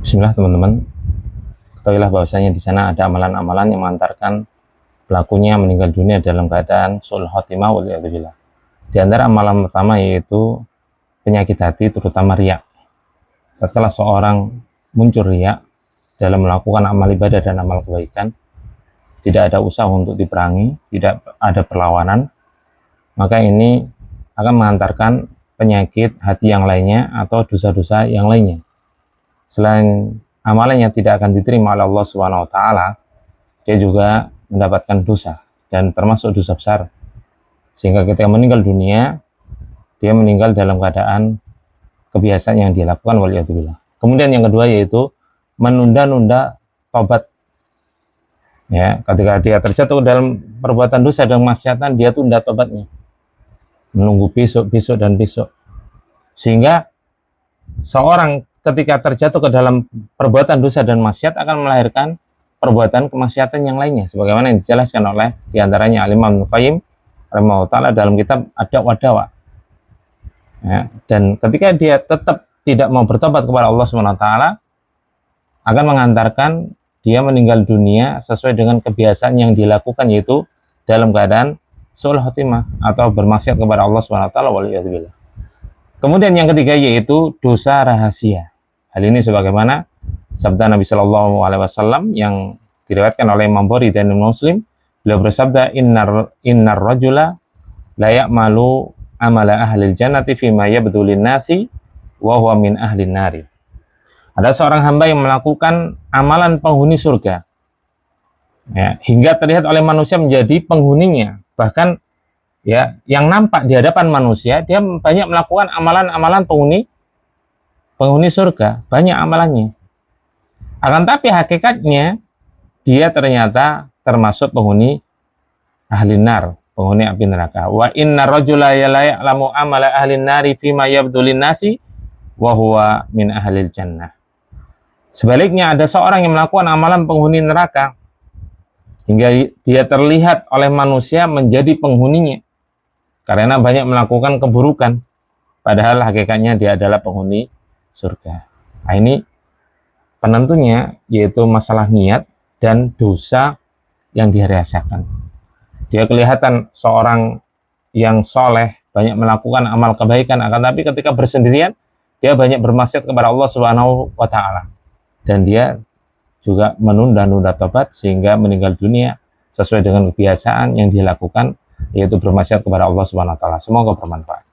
Bismillah teman-teman, ketahuilah bahwasanya di sana ada amalan-amalan yang mengantarkan pelakunya meninggal dunia dalam keadaan su'ul khotimah waliyadzubillah. Di antara amalan pertama yaitu penyakit hati, terutama riya. Setelah seorang muncul riya dalam melakukan amal ibadah dan amal kebaikan, tidak ada usaha untuk diperangi, tidak ada perlawanan, maka ini akan mengantarkan penyakit hati yang lainnya atau dosa-dosa yang lainnya. Selain amalannya tidak akan diterima oleh Allah Subhanahu wa taala, dia juga mendapatkan dosa dan termasuk dosa besar. Sehingga ketika meninggal dunia, dia meninggal dalam keadaan kebiasaan yang dia lakukan waliyadzubillah. Kemudian yang kedua yaitu menunda-nunda tobat. Ya, ketika dia terjatuh dalam perbuatan dosa dan maksiatan, dia tunda tobatnya. Menunggu besok dan besok. Sehingga seorang ketika terjatuh ke dalam perbuatan dosa dan maksiat akan melahirkan perbuatan kemaksiatan yang lainnya, sebagaimana yang dijelaskan oleh diantaranya Al-Imam Ibnu Qayyim rahimahullah ta'ala dalam kitab Ad-Da'wa Dawa. Ya, dan ketika dia tetap tidak mau bertobat kepada Allah SWT, akan mengantarkan dia meninggal dunia sesuai dengan kebiasaan yang dilakukan, yaitu dalam keadaan su'ul khotimah atau bermaksiat kepada Allah SWT waliyadzubillah. Kemudian yang ketiga yaitu dosa rahasia. Hal ini sebagaimana sabda Nabi Shallallahu Alaihi Wasallam yang diriwayatkan oleh Imam Bukhari dan Muslim. Beliau bersabda, innar rajula la ya'malu amala ahlil jannati fima yabdulin nasi wa huwa min ahlin nari. Ada seorang hamba yang melakukan amalan penghuni surga, ya, hingga terlihat oleh manusia menjadi penghuninya. Bahkan ya, yang nampak di hadapan manusia, dia banyak melakukan amalan-amalan penghuni surga, banyak amalannya. Akan tapi hakikatnya dia ternyata termasuk penghuni ahli nar, penghuni api neraka. Wa inna rajula la ya'lamu amala ahli nari fima yabdulin nasi wa huwa min ahlil jannah. Sebaliknya ada seorang yang melakukan amalan penghuni neraka hingga dia terlihat oleh manusia menjadi penghuninya karena banyak melakukan keburukan, padahal hakikatnya dia adalah penghuni surga. Nah, ini penentunya yaitu masalah niat dan dosa yang dia rasakan. Dia kelihatan seorang yang soleh, banyak melakukan amal kebaikan, akan tapi ketika bersendirian dia banyak bermaksiat kepada Allah Subhanahu wa taala. Dan dia juga menunda-nunda tobat sehingga meninggal dunia sesuai dengan kebiasaan yang dia lakukan, yaitu bermaksiat kepada Allah Subhanahu wa taala. Semoga bermanfaat.